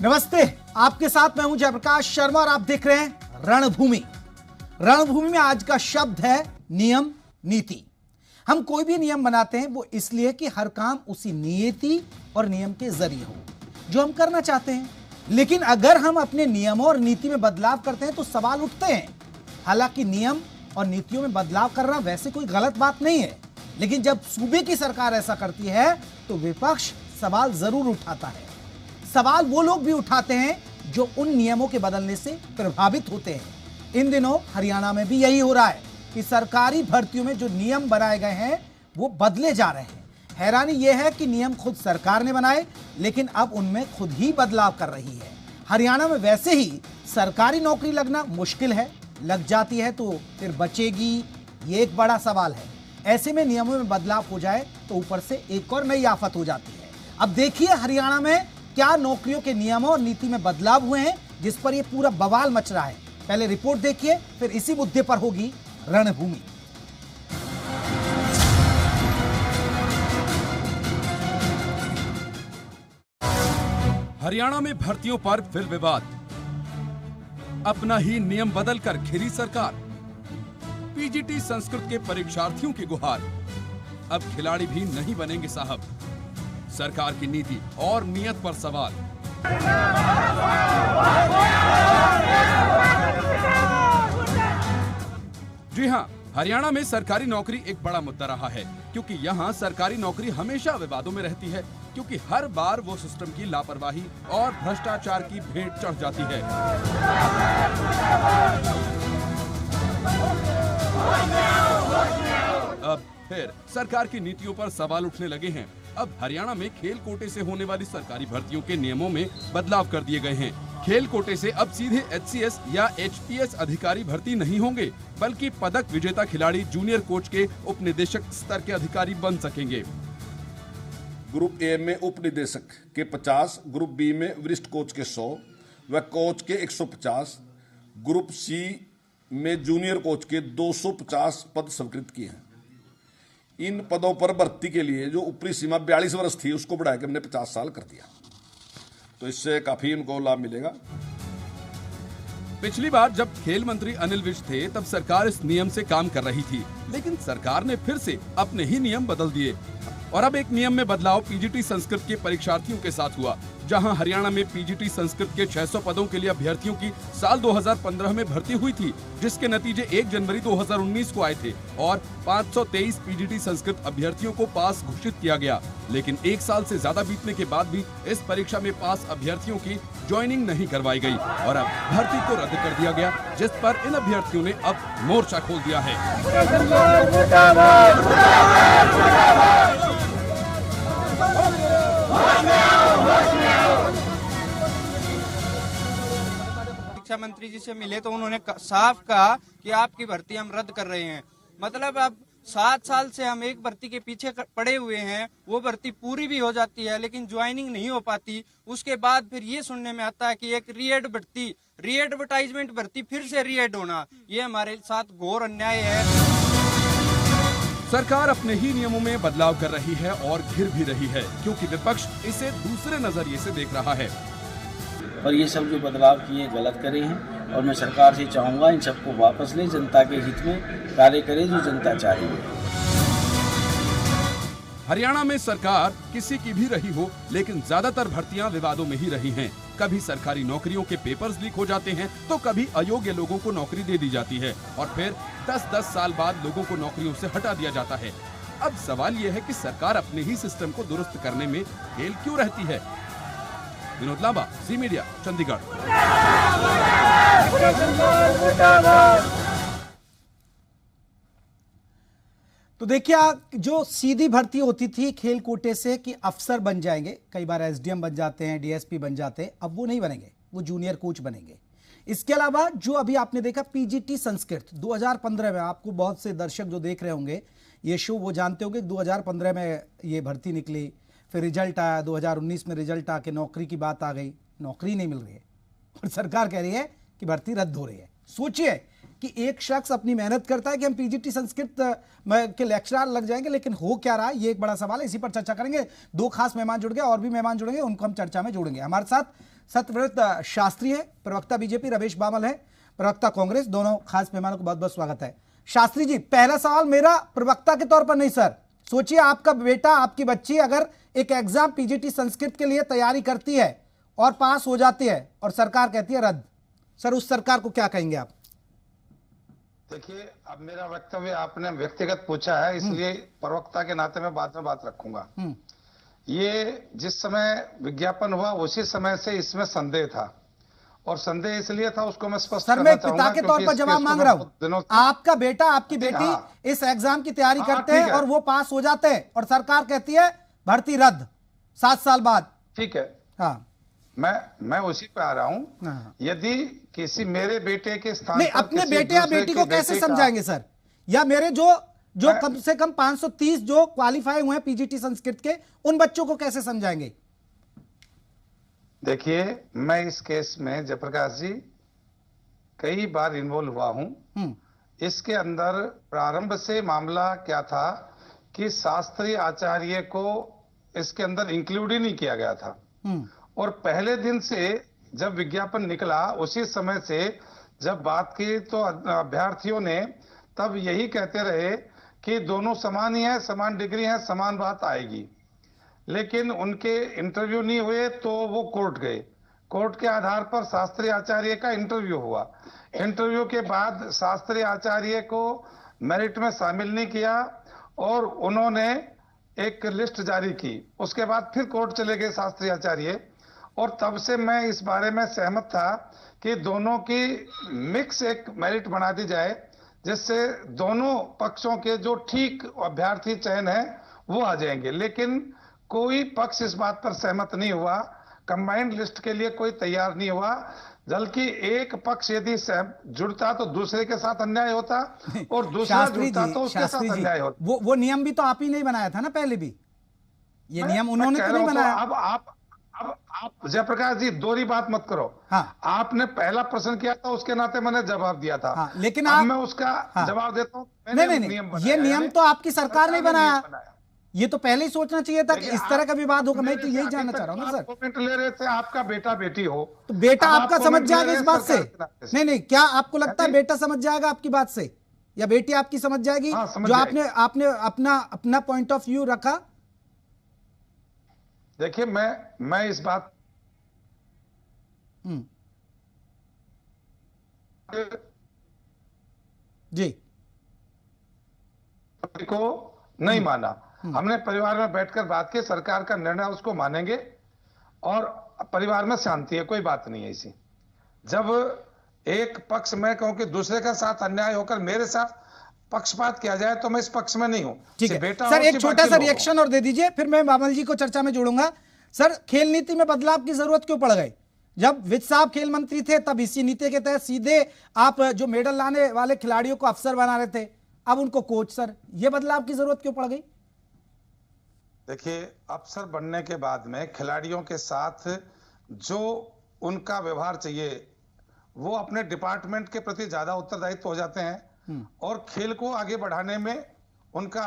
नमस्ते, आपके साथ मैं हूं जयप्रकाश शर्मा और आप देख रहे हैं रणभूमि। रणभूमि में आज का शब्द है नियम नीति। हम कोई भी नियम बनाते हैं वो इसलिए कि हर काम उसी नीति और नियम के जरिए हो जो हम करना चाहते हैं। लेकिन अगर हम अपने नियमों और नीति में बदलाव करते हैं तो सवाल उठते हैं। हालांकि नियम और नीतियों में बदलाव करना वैसे कोई गलत बात नहीं है, लेकिन जब सूबे की सरकार ऐसा करती है तो विपक्ष सवाल जरूर उठाता है। सवाल वो लोग भी उठाते हैं जो उन नियमों के बदलने से प्रभावित होते हैं। इन दिनों हरियाणा में भी यही हो रहा है कि सरकारी भर्तियों में जो नियम बनाए गए हैं वो बदले जा रहे हैं। हैरानी यह है कि नियम खुद सरकार ने बनाए, लेकिन अब उनमें खुद ही बदलाव कर रही है। हरियाणा में वैसे ही सरकारी नौकरी लगना मुश्किल है, लग जाती है तो फिर बचेगी, ये एक बड़ा सवाल है। ऐसे में नियमों में बदलाव हो जाए तो ऊपर से एक और नई आफत हो जाती है। अब देखिए हरियाणा में क्या नौकरियों के नियमों और नीति में बदलाव हुए हैं जिस पर यह पूरा बवाल मच रहा है। पहले रिपोर्ट देखिए, फिर इसी मुद्दे पर होगी रणभूमि। हरियाणा में भर्तियों पर फिर विवाद। अपना ही नियम बदलकर घिरी सरकार। पीजीटी संस्कृत के परीक्षार्थियों की गुहार। अब खिलाड़ी भी नहीं बनेंगे साहब। सरकार की नीति और नियत पर सवाल। जी हां, हरियाणा में सरकारी नौकरी एक बड़ा मुद्दा रहा है, क्योंकि यहां सरकारी नौकरी हमेशा विवादों में रहती है, क्योंकि हर बार वो सिस्टम की लापरवाही और भ्रष्टाचार की भेंट चढ़ जाती है। अब फिर सरकार की नीतियों पर सवाल उठने लगे हैं। अब हरियाणा में खेल कोटे से होने वाली सरकारी भर्तियों के नियमों में बदलाव कर दिए गए हैं। खेल कोटे से अब सीधे एचसीएस या एचपीएस अधिकारी भर्ती नहीं होंगे, बल्कि पदक विजेता खिलाड़ी जूनियर कोच के उपनिदेशक स्तर के अधिकारी बन सकेंगे। ग्रुप ए में उपनिदेशक के 50, ग्रुप बी में वरिष्ठ कोच के 100 व कोच के 150, ग्रुप सी में जूनियर कोच के 250 पद स्वीकृत किए हैं। इन पदों पर भर्ती के लिए जो ऊपरी सीमा 42 वर्ष थी उसको बढ़ाकर हमने 50 साल कर दिया, तो इससे काफी उनको लाभ मिलेगा। पिछली बार जब खेल मंत्री अनिल विज थे तब सरकार इस नियम से काम कर रही थी, लेकिन सरकार ने फिर से अपने ही नियम बदल दिए और अब एक नियम में बदलाव पीजीटी संस्कृत के परीक्षार्थियों के साथ हुआ। जहां हरियाणा में पीजीटी संस्कृत के 600 पदों के लिए अभ्यर्थियों की साल 2015 में भर्ती हुई थी, जिसके नतीजे 1 जनवरी 2019 को आए थे और 523 पीजीटी संस्कृत अभ्यर्थियों को पास घोषित किया गया। लेकिन 1 साल से ज्यादा बीतने के बाद भी इस परीक्षा में पास अभ्यर्थियों की ज्वाइनिंग नहीं करवाई गई और अब भर्ती को रद्द कर दिया गया, जिस पर इन अभ्यर्थियों ने अब मोर्चा खोल दिया है। शिक्षा मंत्री जी से मिले तो उन्होंने साफ कहा कि आपकी भर्ती हम रद्द कर रहे हैं। मतलब अब 7 साल से हम एक भर्ती के पीछे पड़े हुए हैं, वो भर्ती पूरी भी हो जाती है लेकिन ज्वाइनिंग नहीं हो पाती। उसके बाद फिर ये सुनने में आता है कि एक रीएडवर्टाइजमेंट भर्ती फिर से रीएड होना, ये हमारे साथ घोर अन्याय है। सरकार अपने ही नियमों में बदलाव कर रही है और घिर भी रही है, क्योंकि विपक्ष इसे दूसरे नजरिए से देख रहा है। और ये सब जो बदलाव किए गलत करे हैं और मैं सरकार से चाहूँगा इन सबको वापस ले, जनता के हित में कार्य करे जो जनता चाहिए। हरियाणा में सरकार किसी की भी रही हो, लेकिन ज्यादातर भर्तियां विवादों में ही रही हैं। कभी सरकारी नौकरियों के पेपर्स लीक हो जाते हैं तो कभी अयोग्य लोगों को नौकरी दे दी जाती है और फिर 10-10 साल बाद लोगों को नौकरियों से हटा दिया जाता है। अब सवाल यह है कि सरकार अपने ही सिस्टम को दुरुस्त करने में फेल क्यों रहती है। Vinod Lamba, C media, Chandigarh. तो देखिए, जो सीधी भर्ती होती थी खेल कोटे से कि अफसर बन जाएंगे, कई बार एसडीएम बन जाते हैं, डीएसपी बन जाते हैं, अब वो नहीं बनेंगे, वो जूनियर कोच बनेंगे। इसके अलावा जो अभी आपने देखा पीजीटी संस्कृत 2015 में, आपको बहुत से दर्शक जो देख रहे होंगे ये शो वो जानते होंगे 2015 में ये भर्ती निकली, फिर रिजल्ट आया, 2019 में रिजल्ट आके नौकरी की बात आ गई, नौकरी नहीं मिल रही है और सरकार कह रही है कि भर्ती रद्द हो रही है। सोचिए कि एक शख्स अपनी मेहनत करता है कि हम पीजीटी संस्कृत के लेक्चरर लग जाएंगे, लेकिन हो क्या रहा है ये एक बड़ा सवाल है। इसी पर चर्चा करेंगे। दो खास मेहमान जुड़ गए, और भी मेहमान जुड़ेंगे, उनको हम चर्चा में जोड़ेंगे। हमारे साथ सत्यव्रत शास्त्री है, प्रवक्ता बीजेपी, रमेश बामल है, प्रवक्ता कांग्रेस। दोनों खास मेहमानों को बहुत बहुत स्वागत है। शास्त्री जी, पहला सवाल मेरा प्रवक्ता के तौर पर नहीं सर, सोचिए आपका बेटा, आपकी बच्ची अगर एक एग्जाम पीजीटी संस्कृत के लिए तैयारी करती है और पास हो जाती है और सरकार कहती है रद्द, सर उस सरकार को क्या कहेंगे आप? देखिए, अब मेरा वक्तव्य आपने व्यक्तिगत पूछा है, इसलिए प्रवक्ता के नाते मैं बाद में बात रखूंगा। ये जिस समय विज्ञापन हुआ उसी समय से इसमें संदेह था, और संदेह इसलिए था, उसको मैं स्पष्ट सर मैं पिता के तौर पर जवाब मांग रहा हूं। आपका बेटा, आपकी बेटी इस एग्जाम की तैयारी करते हैं और वो पास हो जाते हैं और सरकार कहती है भर्ती रद्द 7 साल बाद। ठीक है, हाँ मैं उसी पे आ रहा हूं। यदि किसी मेरे बेटे के स्थान नहीं, अपने बेटे या बेटी को कैसे समझाएंगे सर, या मेरे जो कम से कम 530 जो क्वालिफाई हुए हैं पीजीटी संस्कृत के, उन बच्चों को कैसे समझाएंगे? देखिए, मैं इस केस में जयप्रकाश जी कई बार इन्वॉल्व हुआ हूं। इसके अंदर प्रारंभ से मामला क्या था कि शास्त्रीय आचार्य को इसके अंदर इंक्लूड ही नहीं किया गया था, और पहले दिन से जब विज्ञापन निकला उसी समय से जब बात की तो अभ्यर्थियों ने तब यही कहते रहे कि दोनों समान ही है, समान डिग्री है, समान बात आएगी। लेकिन उनके इंटरव्यू नहीं हुए तो वो कोर्ट गए। कोर्ट के आधार पर शास्त्रीय आचार्य का इंटरव्यू हुआ। इंटरव्यू के बाद शास्त्रीय आचार्य को मेरिट में शामिल नहीं किया और उन्होंने एक लिस्ट जारी की। उसके बाद फिर कोर्ट चले गए शास्त्रीय आचार्य, और तब से मैं इस बारे में सहमत था कि दोनों की मिक्स एक मेरिट बना दी जाए, जिससे दोनों पक्षों के जो ठीक अभ्यर्थी चयन है वो आ जाएंगे। लेकिन कोई पक्ष इस बात पर सहमत नहीं हुआ, कंबाइंड लिस्ट के लिए कोई तैयार नहीं हुआ, बल्कि एक पक्ष यदि जुड़ता तो दूसरे के साथ अन्याय होता और दूसरा जुड़ता तो उसके साथ अन्याय होता। वो नियम भी तो आप ही नहीं बनाया था ना पहले भी, ये नियम उन्होंने तो नहीं बनाया। अब आप जयप्रकाश जी दोहरी बात मत करो। हाँ। आपने पहला प्रश्न किया था, उसके नाते मैंने जवाब दिया था। हाँ, लेकिन अब मैं उसका जवाब देता हूँ। नहीं, ये नियम तो आपकी सरकार ने बनाया, ये तो पहले ही सोचना चाहिए था कि इस तरह का विवाद होगा। मैं तो यही जानना चाह रहा हूँ ना सर। कमेंट ले रहे थे, आपका बेटा बेटी हो तो बेटा आपका समझ जाएगा इस बात से? नहीं, क्या आपको लगता है बेटा समझ जाएगा आपकी बात से, या बेटी आपकी समझ जाएगी? जो आपने अपना पॉइंट ऑफ व्यू रखा। देखिए, मैं इस बात जी को नहीं माना। हमने परिवार में बैठकर बात की, सरकार का निर्णय उसको मानेंगे और परिवार में शांति है, कोई बात नहीं है ऐसी। जब एक पक्ष मैं कहूं कि दूसरे का साथ अन्याय होकर मेरे साथ पक्षपात किया जाए तो मैं इस पक्ष में नहीं हूं। ठीक है सर, एक छोटा सा रिएक्शन और दे दीजिए, फिर मैं बामल जी को चर्चा में जोड़ूंगा। सर, खेल नीति में बदलाव की जरूरत क्यों पड़ गई? जब वित्त साहब खेल मंत्री थे तब इसी नीति के तहत सीधे आप जो मेडल लाने वाले खिलाड़ियों को अफसर बना रहे थे, अब उनको कोच। सर, ये बदलाव की जरूरत क्यों पड़ गई? देखिए, अफसर बनने के बाद में खिलाड़ियों के साथ जो उनका व्यवहार चाहिए वो अपने डिपार्टमेंट के प्रति ज्यादा उत्तरदायित्व हो जाते हैं और खेल को आगे बढ़ाने में उनका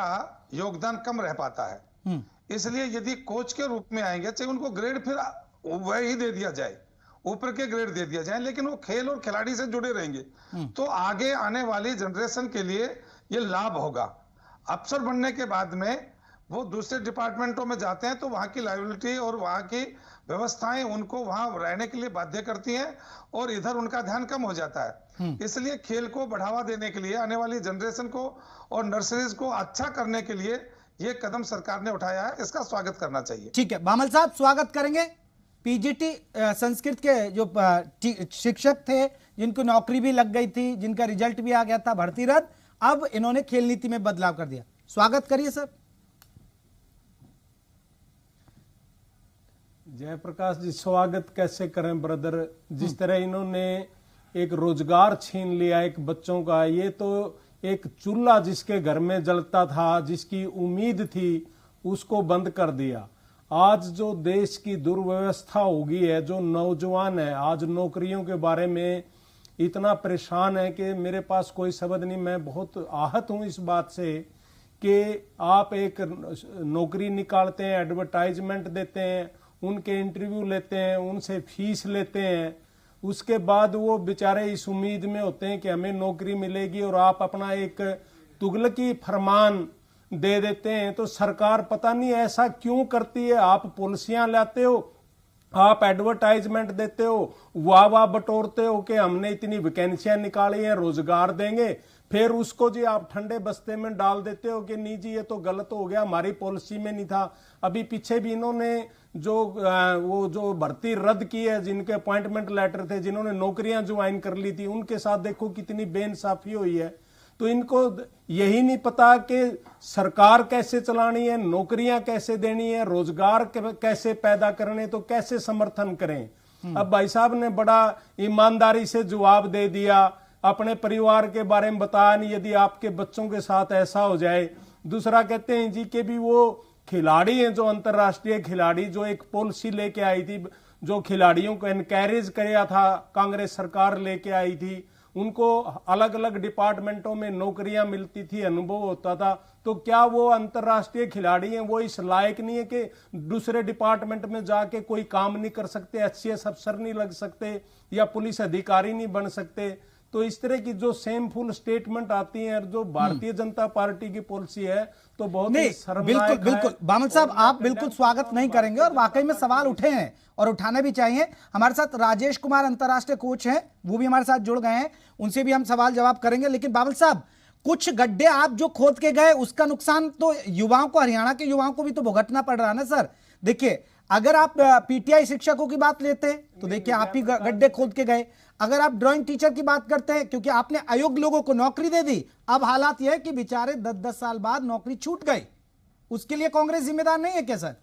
योगदान कम रह पाता है। इसलिए यदि कोच के रूप में आएंगे, चाहे उनको ग्रेड फिर वही दे दिया जाए, ऊपर के ग्रेड दे दिया जाए, लेकिन वो खेल और खिलाड़ी से जुड़े रहेंगे तो आगे आने वाली जनरेशन के लिए ये लाभ होगा। अफसर बनने के बाद में वो दूसरे डिपार्टमेंटों में जाते हैं तो वहां की लायबिलिटी और वहां की व्यवस्थाएं उनको वहां रहने के लिए बाध्य करती हैं और इधर उनका ध्यान कम हो जाता है। इसलिए खेल को बढ़ावा देने के लिए, आने वाली जनरेशन को और नर्सरीज को अच्छा करने के लिए ये कदम सरकार ने उठाया है, इसका स्वागत करना चाहिए। ठीक है, बामल साहब स्वागत करेंगे। पीजीटी संस्कृत के जो शिक्षक थे जिनको नौकरी भी लग गई थी, जिनका रिजल्ट भी आ गया था, भर्ती रद्द, अब इन्होंने खेल नीति में बदलाव कर दिया। स्वागत करिए सर। जयप्रकाश जी, स्वागत कैसे करें ब्रदर? जिस तरह इन्होंने एक रोजगार छीन लिया एक बच्चों का, ये तो एक चूल्हा जिसके घर में जलता था, जिसकी उम्मीद थी, उसको बंद कर दिया। आज जो देश की दुर्व्यवस्था हो गई है, जो नौजवान है आज नौकरियों के बारे में इतना परेशान है कि मेरे पास कोई शब्द नहीं। मैं बहुत आहत हूं इस बात से कि आप एक नौकरी निकालते हैं, एडवर्टाइजमेंट देते हैं, उनके इंटरव्यू लेते हैं, उनसे फीस लेते हैं, उसके बाद वो बेचारे इस उम्मीद में होते हैं कि हमें नौकरी मिलेगी और आप अपना एक तुगलकी फरमान दे देते हैं। तो सरकार पता नहीं ऐसा क्यों करती है। आप पॉलिसियां लाते हो, आप एडवर्टाइजमेंट देते हो, वाह वाह बटोरते हो कि हमने इतनी वैकेंसियां निकाली हैं, रोजगार देंगे, फिर उसको जी आप ठंडे बस्ते में डाल देते हो कि नहीं जी ये तो गलत हो गया, हमारी पॉलिसी में नहीं था। अभी पीछे भी इन्होंने वो जो भर्ती रद्द की है, जिनके अपॉइंटमेंट लेटर थे, जिन्होंने नौकरियां ज्वाइन कर ली थी, उनके साथ देखो कितनी बेइंसाफी हुई है। तो इनको यही नहीं पता कि सरकार कैसे चलानी है, नौकरियां कैसे देनी है, रोजगार कैसे पैदा करने, तो कैसे समर्थन करें। अब भाई साहब ने बड़ा ईमानदारी से जवाब दे दिया, अपने परिवार के बारे में बताया नहीं, यदि आपके बच्चों के साथ ऐसा हो जाए। दूसरा कहते हैं जी कि भी वो खिलाड़ी हैं, जो अंतर्राष्ट्रीय खिलाड़ी, जो एक पॉलिसी लेके आई थी, जो खिलाड़ियों को एनकरेज किया था, कांग्रेस सरकार लेके आई थी, उनको अलग अलग डिपार्टमेंटों में नौकरियां मिलती थी, अनुभव होता था। तो क्या वो अंतर्राष्ट्रीय खिलाड़ी हैं, वो इस लायक नहीं है कि दूसरे डिपार्टमेंट में जाके कोई काम नहीं कर सकते, एचसीएस अफसर नहीं लग सकते या पुलिस अधिकारी नहीं बन सकते। तो इस तरह की जो सेमफुल स्टेटमेंट आती हैं, जो भारतीय जनता पार्टी की पॉलिसी है, तो बहुत ही शर्मनाक है। बिल्कुल बामल साहब, आप बिल्कुल स्वागत नहीं करेंगे और वाकई में सवाल उठे हैं और उठाने भी चाहिए। हमारे साथ राजेश कुमार अंतर्राष्ट्रीय कोच हैं, वो भी हमारे साथ जुड़ गए हैं, उनसे भी हम सवाल जवाब करेंगे। लेकिन बामल साहब, कुछ गड्ढे आप जो खोद के गए, उसका नुकसान तो युवाओं को, हरियाणा के युवाओं को भी तो भुगतना पड़ रहा है ना सर। देखिए, अगर आप पीटीआई शिक्षकों की बात लेते तो देखिए आप ही गड्ढे खोद के गए। अगर आप ड्राइंग टीचर की बात करते हैं, क्योंकि आपने अयोग्य लोगों को नौकरी दे दी, अब हालात यह है कि बेचारे 10-10 साल बाद नौकरी छूट गई, उसके लिए कांग्रेस जिम्मेदार नहीं है क्या सर?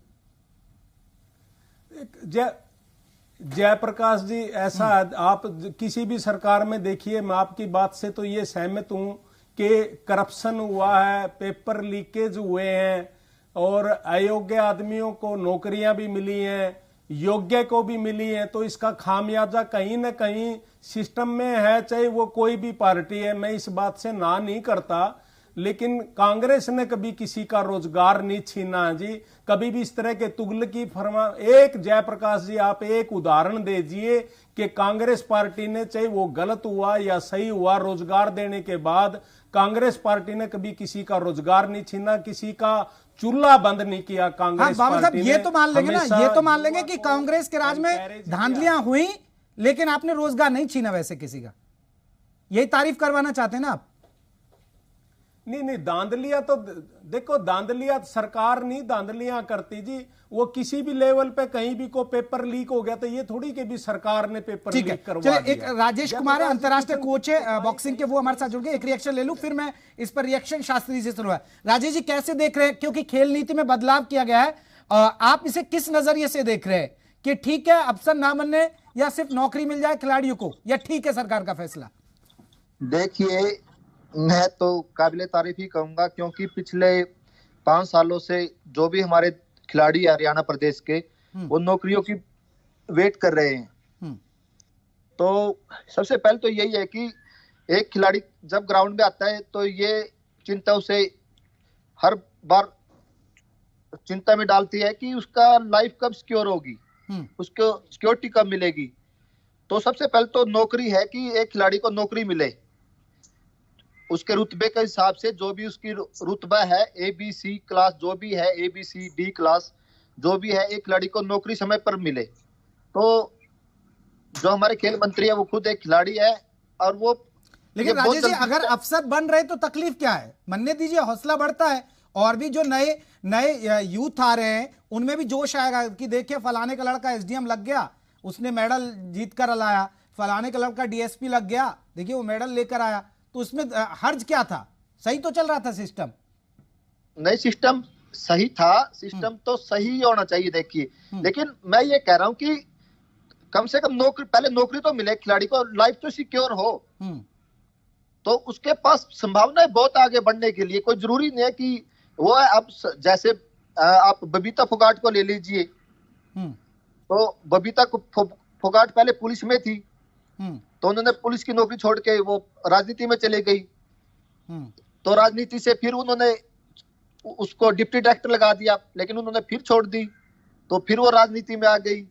जयप्रकाश जी, ऐसा आप किसी भी सरकार में देखिए, मैं आपकी बात से तो ये सहमत हूं कि करप्शन हुआ है, पेपर लीकेज हुए हैं और अयोग्य आदमियों को नौकरियां भी मिली हैं, योग्य को भी मिली है। तो इसका खामियाजा कहीं ना कहीं सिस्टम में है, चाहे वो कोई भी पार्टी है, मैं इस बात से ना नहीं करता। लेकिन कांग्रेस ने कभी किसी का रोजगार नहीं छीना जी, कभी भी इस तरह के तुगलकी फरमान। एक जयप्रकाश जी, आप एक उदाहरण दीजिए कि कांग्रेस पार्टी ने, चाहे वो गलत हुआ या सही हुआ, रोजगार देने के बाद कांग्रेस पार्टी ने कभी किसी का रोजगार नहीं छीना, किसी का चूल्हा बंद नहीं किया कांग्रेस पार्टी ने। ये तो मान लेंगे ना, ये तो मान लेंगे कि कांग्रेस के राज में धांधलियां हुई, लेकिन आपने रोजगार नहीं छीना वैसे किसी का। यही तारीफ करवाना चाहते हैं ना आप? नहीं, धांधलियां तो देखो, धांधलियां सरकार नहीं धांधलियां करती जी। वो किसी भी लेवल पे कहीं भी को पेपर लीक हो गया तो ये थोड़ी कि भी सरकार ने पेपर लीक करवा दिया। एक राजेश कुमार है, अंतर्राष्ट्रीय कोच है बॉक्सिंग के, वो हमारे साथ जुड़ गए। एक रिएक्शन ले लूं, फिर मैं इस पर रिएक्शन शास्त्री से शुरू है। राजेश जी, कैसे देख रहे हैं, क्योंकि खेल नीति में बदलाव किया गया है, आप इसे किस नजरिए से देख रहे हैं कि ठीक है अफसर ना बनने, या सिर्फ नौकरी मिल जाए खिलाड़ियों को, या ठीक है सरकार का फैसला? देखिए, मैं तो काबिले तारीफ ही कहूंगा, क्योंकि पिछले 5 सालों से जो भी हमारे खिलाड़ी हरियाणा प्रदेश के, वो नौकरियों की वेट कर रहे हैं। तो सबसे पहले तो यही है कि एक खिलाड़ी जब ग्राउंड में आता है तो ये चिंता उसे हर बार चिंता में डालती है कि उसका लाइफ कब सिक्योर होगी, उसको सिक्योरिटी कब मिलेगी। तो सबसे पहले तो नौकरी है कि एक खिलाड़ी को नौकरी मिले, उसके रुतबे के हिसाब से, जो भी उसकी रुतबा है, ABC क्लास जो भी है, ABC D क्लास जो भी है, एक खिलाड़ी को नौकरी समय पर मिले। तो जो हमारे खेल मंत्री है वो खुद एक खिलाड़ी है और वो। लेकिन राजेश जी, अगर अफसर बन रहे तो तकलीफ क्या है? बनने दीजिए, हौसला बढ़ता है, और भी जो नए यूथ आ रहे हैं उनमें भी जोश आएगा कि देखिए फलाने का लड़का SDM लग गया, उसने मेडल जीत कर लाया, फलाने का लड़का DSP लग गया, देखिए वो मेडल लेकर आया। तो उसमें हर्ज क्या था? सही तो चल रहा था सिस्टम। नहीं, सिस्टम सही था, सिस्टम तो सही होना चाहिए। देखिए, लेकिन मैं ये कह रहा हूं कि कम से कम पहले नौकरी तो मिले खिलाड़ी को, लाइफ तो सिक्योर हो, तो उसके पास संभावनाएं बहुत आगे बढ़ने के लिए। कोई जरूरी नहीं है कि वो है। अब जैसे आप बबीता फोगाट को ले लीजिए, तो बबीता फोगाट पहले पुलिस में थी, तो उन्होंने पुलिस की नौकरी छोड़ के वो राजनीति में चले गई। तो राजनीति से फिर उन्होंने उसको डिप्टी डायरेक्टर लगा दिया, लेकिन उन्होंने फिर छोड़ दी, तो फिर वो राजनीति में आ गई,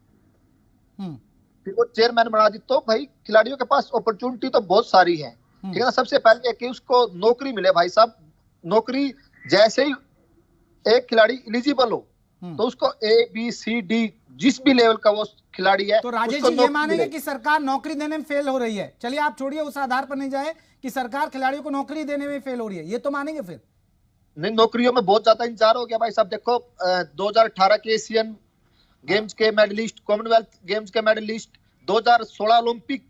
फिर वो चेयरमैन बना दी। तो भाई खिलाड़ियों के पास अपॉर्चुनिटी तो बहुत सारी है, ठीक है ना। सबसे पहले कि उसको नौकरी मिले भाई साहब। नौकरी जैसे ही एक खिलाड़ी एलिजिबल हो तो उसको ABCD जिस भी लेवल का वो खिलाड़ी है, तो राजेश जी ये मानेंगे कि सरकार नौकरी देने में फेल हो रही है? चलिए आप छोड़िए, उस आधार पर नहीं जाए कि सरकार खिलाड़ियों को नौकरी देने में फेल हो रही है, ये तो मानेंगे फिर? नहीं, नौकरियों में बहुत ज्यादा इंतजार हो गया भाई साहब। देखो 2018 के एशियन गेम्स के मेडलिस्ट, कॉमनवेल्थ गेम्स के मेडलिस्ट, 2016 ओलंपिक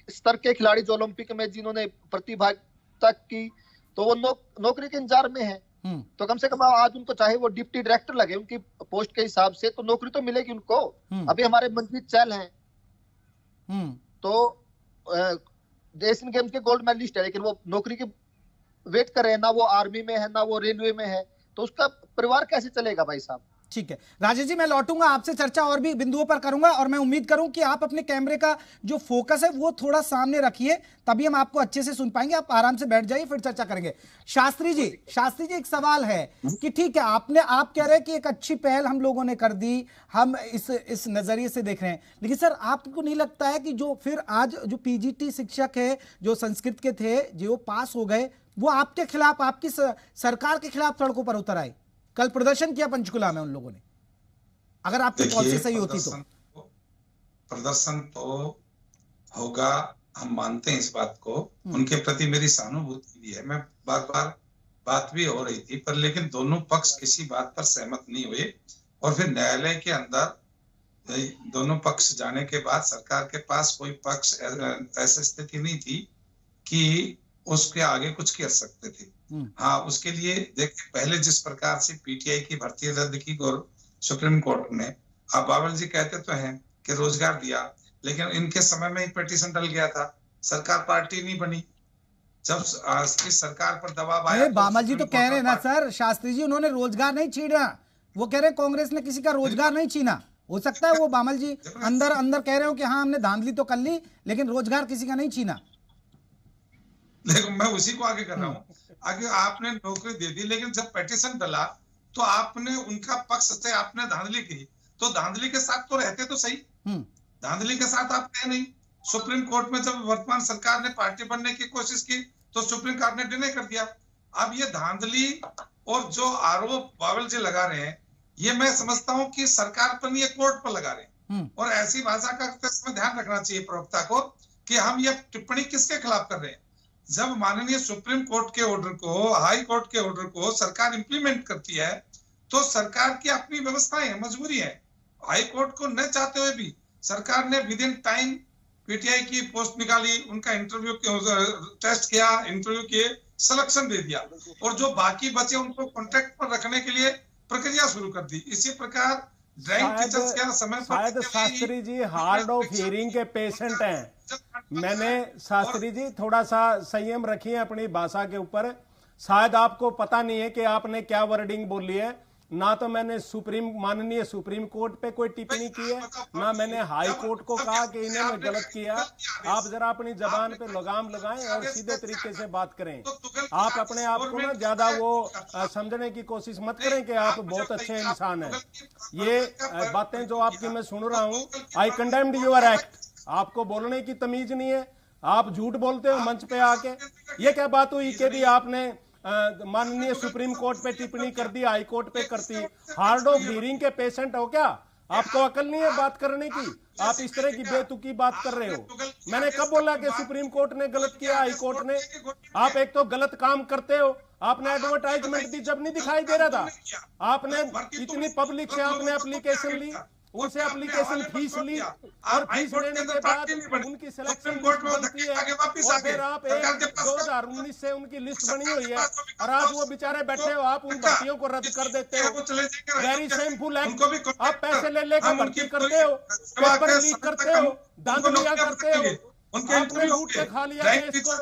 स्तर के खिलाड़ी जो ओलंपिक में जिन्होंने प्रतिभागिता की, तो वो नौकरी के इंतजार में है। तो कम से कम आज उनको चाहे वो डिप्टी डायरेक्टर लगे उनकी पोस्ट के हिसाब से, तो नौकरी तो मिलेगी उनको। अभी हमारे मनजीत चहल हैं, तो एशियन गेम्स के गोल्ड मेडलिस्ट है, लेकिन वो नौकरी की वेट कर रहे हैं, ना वो आर्मी में है ना वो रेलवे में है, तो उसका परिवार कैसे चलेगा भाई साहब? ठीक है राजेश जी, मैं लौटूंगा आपसे, चर्चा और भी बिंदुओं पर करूंगा, और मैं उम्मीद करूं कि आप अपने कैमरे का जो फोकस है वो थोड़ा सामने रखिए, तभी हम आपको अच्छे से सुन पाएंगे। आप आराम से बैठ जाइए, फिर चर्चा करेंगे। शास्त्री जी एक सवाल है कि ठीक है, आप कह रहे हैं कि एक अच्छी पहल हम लोगों ने कर दी, हम इस नजरिए से देख रहे हैं, लेकिन सर आपको नहीं लगता है कि जो फिर आज जो PGT शिक्षक है जो संस्कृत के थे, जो पास हो गए, वो आपके खिलाफ, आपकी सरकार के खिलाफ सड़कों पर उतर आए? कल प्रदर्शन किया पंचकुला में उन लोगों ने, अगर आपकी पॉलिसी सही होती तो। प्रदर्शन तो होगा, हम मानते हैं इस बात को, उनके प्रति मेरी सहानुभूति भी है। मैं बात भी हो रही थी पर, लेकिन दोनों पक्ष किसी बात पर सहमत नहीं हुए, और फिर न्यायालय के अंदर दोनों पक्ष जाने के बाद सरकार के पास कोई पक्ष ऐसी स्थिति नहीं थी कि उसके आगे कुछ कर सकते थे। हाँ, उसके लिए देखिए, पहले जिस प्रकार से PTI की भर्ती रद्द की सुप्रीम कोर्ट ने, अब बावल जी कहते तो हैं कि रोजगार दिया, लेकिन इनके समय में ही पिटीशन डल गया था, सरकार पार्टी नहीं बनी। जब इस सरकार पर दबाव आया, बामल जी तो कह रहे हैं ना सर, शास्त्री जी उन्होंने रोजगार नहीं छीना, वो कह रहे हैं कांग्रेस ने किसी का रोजगार नहीं छीना। हो सकता है वो बामल जी अंदर कह रहे हो कि हाँ हमने धांधली तो कर ली, लेकिन रोजगार किसी का नहीं छीना। लेकिन मैं उसी को आगे कर रहा हूँ, आगे आपने नौकरी दे दी, लेकिन जब पिटीशन डला तो आपने उनका पक्ष से आपने धांधली की, तो धांधली के साथ तो रहते तो सही, धांधली के साथ आप थे नहीं। सुप्रीम कोर्ट में जब वर्तमान सरकार ने पार्टी बनने की कोशिश की तो सुप्रीम कोर्ट ने डिनाई कर दिया। अब ये धांधली और जो आरोप बावल जी लगा रहे हैं, ये मैं समझता हूँ कि सरकार पर नहीं, ये कोर्ट पर लगा रहे हैं। और ऐसी भाषा का इसमें ध्यान रखना चाहिए प्रवक्ता को कि हम ये टिप्पणी किसके खिलाफ कर रहे हैं। जब माननीय सुप्रीम कोर्ट के ऑर्डर को, हाई कोर्ट के ऑर्डर को सरकार इंप्लीमेंट करती है, तो सरकार की अपनी व्यवस्थाएं है, मजबूरी है। हाई कोर्ट को न चाहते हुए भी सरकार ने विद इन टाइम PTI की पोस्ट निकाली, उनका इंटरव्यू टेस्ट किया, इंटरव्यू किए, सिलेक्शन दे दिया, और जो बाकी बचे उनको कॉन्ट्रैक्ट पर रखने के लिए प्रक्रिया शुरू कर दी। इसी प्रकार ड्राइंग टीचर्स का समय शायद Shastri ji hard of hearing के पेशेंट हैं। मैंने शास्त्री जी थोड़ा सा संयम रखिए अपनी भाषा के ऊपर। शायद आपको पता नहीं है कि आपने क्या वर्डिंग बोली है। ना तो मैंने माननीय सुप्रीम कोर्ट पे कोई टिप्पणी की है, ना मैंने हाई कोर्ट को कहा कि इन्होंने गलत किया। आप जरा अपनी जबान पे लगाम लगाएं और सीधे तरीके से बात करें। आप अपने आप को ना ज्यादा वो समझने की कोशिश मत करें कि आप बहुत अच्छे इंसान हैं। ये बातें जो आपकी मैं सुन रहा हूँ, आई कंडेम्ड योर एक्ट। आपको बोलने की तमीज नहीं है, आप झूठ बोलते हो मंच पे आके। ये क्या बात हुई कि भी आपने माननीय सुप्रीम कोर्ट पे टिप्पणी कर दी, हाई कोर्ट पे करती। हार्ड ऑफ हियरिंग के पेशेंट हो क्या? आपको अकल नहीं है बात करने की? आप इस तरह की बेतुकी बात कर रहे हो। मैंने कब बोला कि सुप्रीम कोर्ट ने गलत किया, हाई कोर्ट ने? आप एक तो गलत काम करते हो। आपने एडवर्टाइजमेंट दी जब नहीं दिखाई दे रहा था। आपने इतनी पब्लिक से आपने एप्लीकेशन ली, उनसे एप्लीकेशन फीस ली, और फीस लेने के बाद उनकी सिलेक्शन लिस्ट बनती है, और फिर आप 2019 से उनकी लिस्ट बनी हुई है, और आज वो बेचारे बैठे हो, आप उन भर्तियों को रद्द कर देते हो। Very shameful act. आप पैसे ले लेकर भर्ती करते हो, पेपर लीक करते हो, धांधलियां करते हो, आपने लूट के खा लिया देश को।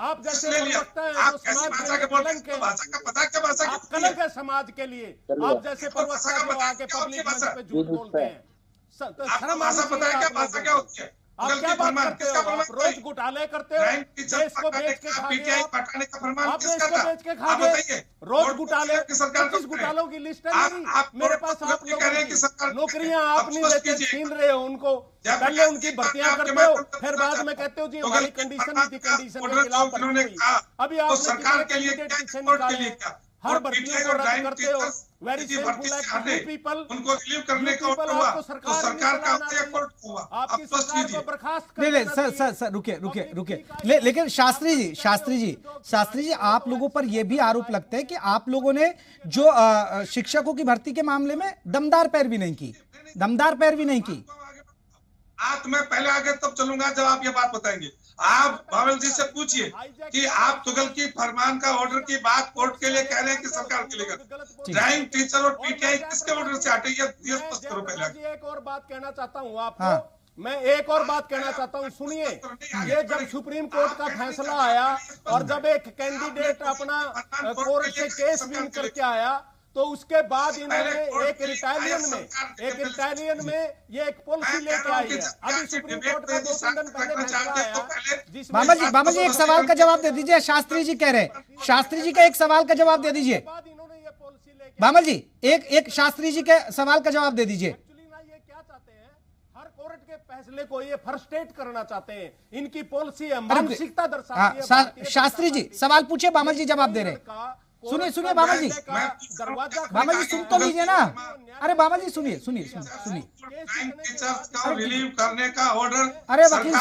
आप जैसे लोग लगता है तो समाज के लिए कलंक है। आप कलंक है समाज के लिए। आप जैसे प्रवक्ता जो आके पब्लिक मंच पे झूठ बोलते हैं, शर्म आनी चाहिए। आप क्या बात करते हो? आप रोज घोटाले करते हो, देश को बेच के खा गए, आप देश को बेच के खा गए, रोज घोटाले। 25 घोटालों की लिस्ट है मेरे पास। आप लोगों की नौकरियां आप नहीं देते, छीन रहे हो उनको। पहले उनकी भर्तियां करते हो, फिर बाद में कहते हो जी हमारी कंडीशन नहीं थी, कंडीशन के खिलाफ भर्ती हुई। अभी आप सरकार के लिए निकाले, हर भर्तियों को रद्द करते हो। वेरी पीपल उनको रिलीव करने का ऑर्डर हुआ तो सरकार का आपकी सरकार को बर्खास्त नहीं सर रुकिए। लेकिन शास्त्री जी आप लोगों पर यह भी आरोप लगता है कि आप लोगों ने जो शिक्षकों की भर्ती के मामले में दमदार पैरवी नहीं की। मैं पहले आगे तब चलूंगा जब आप ये बात बताएंगे। आप बावल जी से पूछिए कि आप तुगल की फरमान का ऑर्डर की बात कोर्ट के लिए कह रहे हैं कि सरकार के लिए। ड्राइंग टीचर और पीटीआई किसके ऑर्डर से हटे, ये स्पष्ट करो पहले। एक और बात कहना चाहता हूँ आपको, मैं एक और बात कहना चाहता हूँ, सुनिए। ये जब सुप्रीम कोर्ट का फैसला आया और जब एक कैंडिडेट अपना कोर्ट से केस विन करके आया, तो उसके बाद इन्होंने एक रिटालियन में ये एक पॉलिसी लेके आई है। अभी सुप्रीम कोर्ट का 2-3 दिन पहले फैसला आया। बाबा जी एक सवाल का जवाब दे दीजिए। शास्त्री जी कह रहे हैं, शास्त्री जी का एक सवाल का जवाब दे दीजिए। बाबा जी एक शास्त्री जी के सवाल का जवाब दे दीजिए। ये क्या चाहते हैं, हर कोर्ट के फैसले को ये फ्रस्ट्रेट करना चाहते हैं। इनकी पॉलिसी है, मानसिकता दर्शाती है। शास्त्री जी सवाल पूछे, बामल जी जवाब दे रहे हैं। सुनिए बाबा जी सुन तो लीजिए ना। अरे बाबा जी सुनिए। रिलीव करने का ऑर्डर। अरे वकील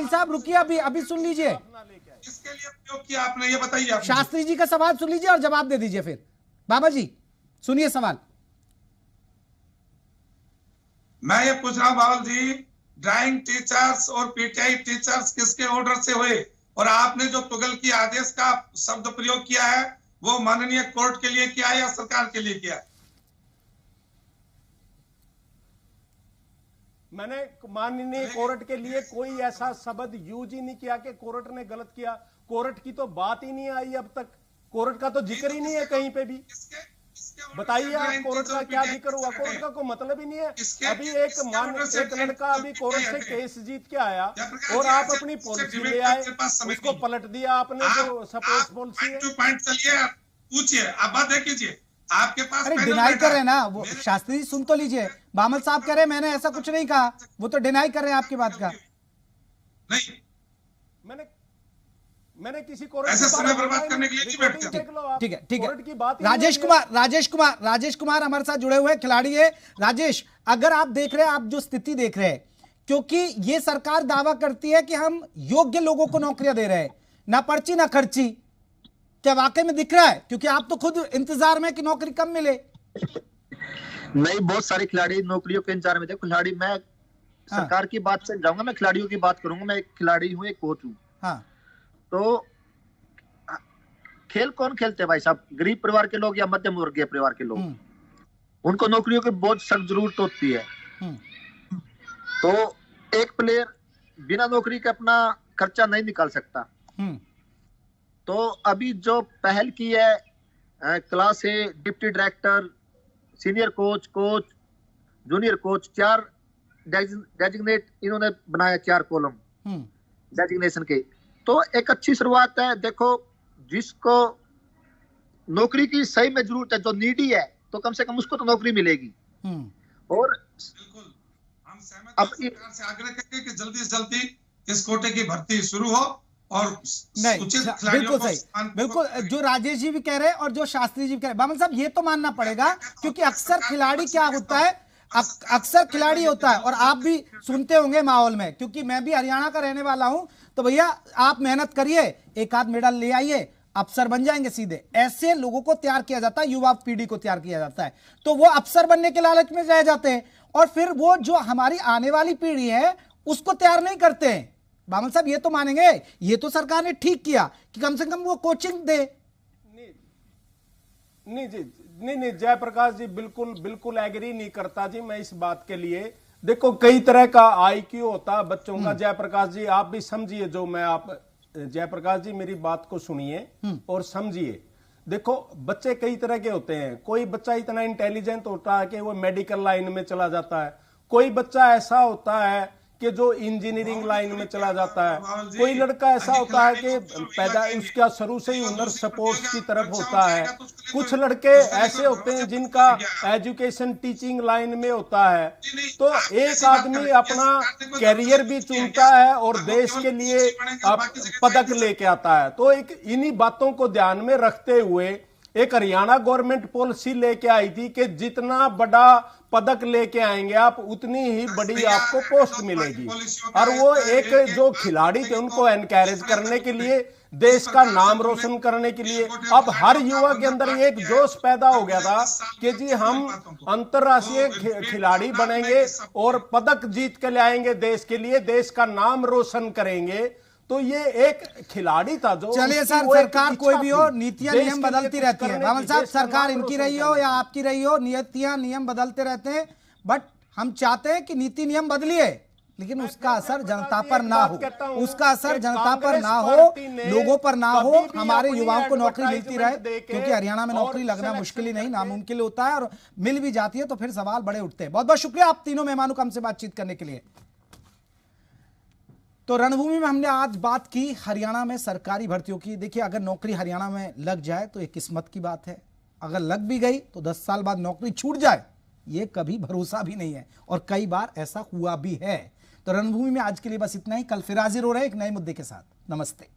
साहब रुकिए, अभी सुन लीजिए। किसके लिए प्रयोग किया आपने, ये बताइए। शास्त्री जी का सवाल सुन लीजिए और जवाब दे दीजिए फिर। बाबा जी सुनिए सवाल। मैं ये पूछ रहा हूँ बावल जी, ड्राइंग टीचर्स और पीटीआई टीचर्स किसके ऑर्डर से हुए? और आपने जो तुगल की आदेश का शब्द प्रयोग किया है वो माननीय कोर्ट के लिए किया है या सरकार के लिए किया है? मैंने माननीय कोर्ट के लिए कोई ऐसा शब्द यूज ही नहीं किया कि कोर्ट ने गलत किया। कोर्ट की तो बात ही नहीं आई अब तक, कोर्ट का तो जिक्र ही नहीं है कहीं पे भी। बताइए आप कोर्ट का क्या जिक्र हुआ? कोर्ट का कोई मतलब ही नहीं है। अभी एक लड़का अभी कोर्ट से केस जीत के आया और आप अपनी पॉलिसी ले आए, उसको पलट दिया आपने। जो सपोर्ट पॉलिसी है, चलिए पूछिए, आप बात कीजिए। आपके पास अरे डिनाई कर रहे हैं ना वो। शास्त्री जी सुन तो लीजिए, बामल साहब कह रहे हैं मैंने ऐसा कुछ नहीं कहा, वो तो डिनाई कर रहे हैं आपकी बात का। नहीं, मैंने किसी को ऐसे समय बर्बाद करने के लिए नहीं बैठते। ठीक है। राजेश कुमार हमारे साथ जुड़े हुए खिलाड़ी है। राजेश, अगर आप देख रहे हैं, आप जो स्थिति देख रहे हैं, क्योंकि ये सरकार दावा करती है कि हम योग्य लोगों को नौकरियां दे रहे हैं, ना पर्ची ना खर्ची, क्या वाकई में दिख रहा है? क्योंकि आप तो खुद इंतजार में कि नौकरी कम मिले। नहीं, बहुत सारे खिलाड़ी नौकरियों के इंतजार में थे। खिलाड़ी, मैं सरकार की बात से जाऊंगा, मैं खिलाड़ियों की बात करूंगा। मैं एक खिलाड़ी हूँ, एक कोच हूँ। हाँ, तो खेल कौन खेलते हैं भाई साहब? गरीब परिवार के लोग या मध्यम वर्गीय परिवार के लोग। उनको नौकरियों की बहुत सख्त जरूरत होती है। तो एक प्लेयर बिना नौकरी के अपना खर्चा नहीं निकाल सकता। तो अभी जो पहल की है, क्लास ए, deputy director, senior coach, junior coach, 4 designate इन्होंने बनाया, 4 कॉलम डेजिग्नेशन के। तो एक अच्छी शुरुआत है। देखो, जिसको नौकरी की सही में जरूरत है, जो नीडी है, तो कम से कम उसको तो नौकरी मिलेगी। और बिल्कुल हम सहमत हैं, सरकार से आग्रह करेंगे कि जल्दी से जल्दी इस कोटे की भर्ती शुरू हो और बिल्कुल सही, बिल्कुल जो राजेश जी भी कह रहे हैं और जो शास्त्री जी भी कह रहे हैं। बामल साहब, ये तो मानना पड़ेगा, क्योंकि अक्सर खिलाड़ी क्या होता है, अक्सर खिलाड़ी होता है, और आप भी सुनते होंगे माहौल में, क्योंकि मैं भी हरियाणा का रहने वाला हूं, तो भैया आप मेहनत करिए, एक आध मेडल ले आइए, अफसर बन जाएंगे सीधे। ऐसे लोगों को तैयार किया जाता है, युवा पीढ़ी को तैयार किया जाता है, तो वो अफसर बनने के लालच में रह जाते हैं, और फिर वो जो हमारी आने वाली पीढ़ी है उसको तैयार नहीं करते हैं। बामल साहब, ये तो मानेंगे, ये तो सरकार ने ठीक किया कि कम से कम वो कोचिंग दे। नहीं जी, नहीं जयप्रकाश जी, बिल्कुल एग्री नहीं करता जी मैं इस बात के लिए। देखो, कई तरह का आईक्यू होता है बच्चों का। जयप्रकाश जी आप भी समझिए, जो मैं आप जयप्रकाश जी मेरी बात को सुनिए और समझिए। देखो, बच्चे कई तरह के होते हैं। कोई बच्चा इतना इंटेलिजेंट होता है कि वो मेडिकल लाइन में चला जाता है। कोई बच्चा ऐसा होता है कि जो इंजीनियरिंग लाइन में चला जाता है, कोई लड़का ऐसा होता है कि पैदा उसका शुरू से ही हुनर स्पोर्ट्स की तरफ होता है, कुछ लड़के ऐसे होते हैं जिनका एजुकेशन टीचिंग लाइन में होता है। तो एक आदमी अपना कैरियर भी चुनता है और देश के लिए पदक लेके आता है। तो एक इन्हीं बातों को ध्यान में रखते हुए एक हरियाणा गवर्नमेंट पॉलिसी लेके आई थी कि जितना बड़ा पदक लेके आएंगे आप, उतनी ही बड़ी आपको पोस्ट मिलेगी। और वो एक जो खिलाड़ी थे उनको एनकरेज करने के लिए, देश का नाम रोशन करने के लिए, अब हर युवा के अंदर एक जोश पैदा हो गया था कि जी हम अंतरराष्ट्रीय खिलाड़ी बनेंगे और पदक जीत के लाएंगे देश के लिए, देश का नाम रोशन करेंगे। तो ये एक खिलाड़ी था जो, चलिए सर, सरकार कोई भी हो, नीतियां नियम बदलती रहती है। बामल साहब, सरकार इनकी रही हो या आपकी रही हो, नीतियां नियम बदलते रहते हैं, बट हम चाहते हैं कि नीति नियम बदलिए, लेकिन उसका असर जनता पर ना हो, उसका असर जनता पर ना हो, लोगों पर ना हो, हमारे युवाओं को नौकरी मिलती रहे। क्योंकि हरियाणा में नौकरी लगना मुश्किल ही नहीं, नामुमकिन होता है, और मिल भी जाती है तो फिर सवाल बड़े उठते हैं। बहुत बहुत शुक्रिया आप तीनों मेहमानों का हमसे बातचीत करने के लिए। तो रणभूमि में हमने आज बात की हरियाणा में सरकारी भर्तियों की। देखिए, अगर नौकरी हरियाणा में लग जाए तो एक किस्मत की बात है, अगर लग भी गई तो 10 साल बाद नौकरी छूट जाए, ये कभी भरोसा भी नहीं है, और कई बार ऐसा हुआ भी है। तो रणभूमि में आज के लिए बस इतना ही। कल फिर हाजिर हो रहे एक नए मुद्दे के साथ। नमस्ते।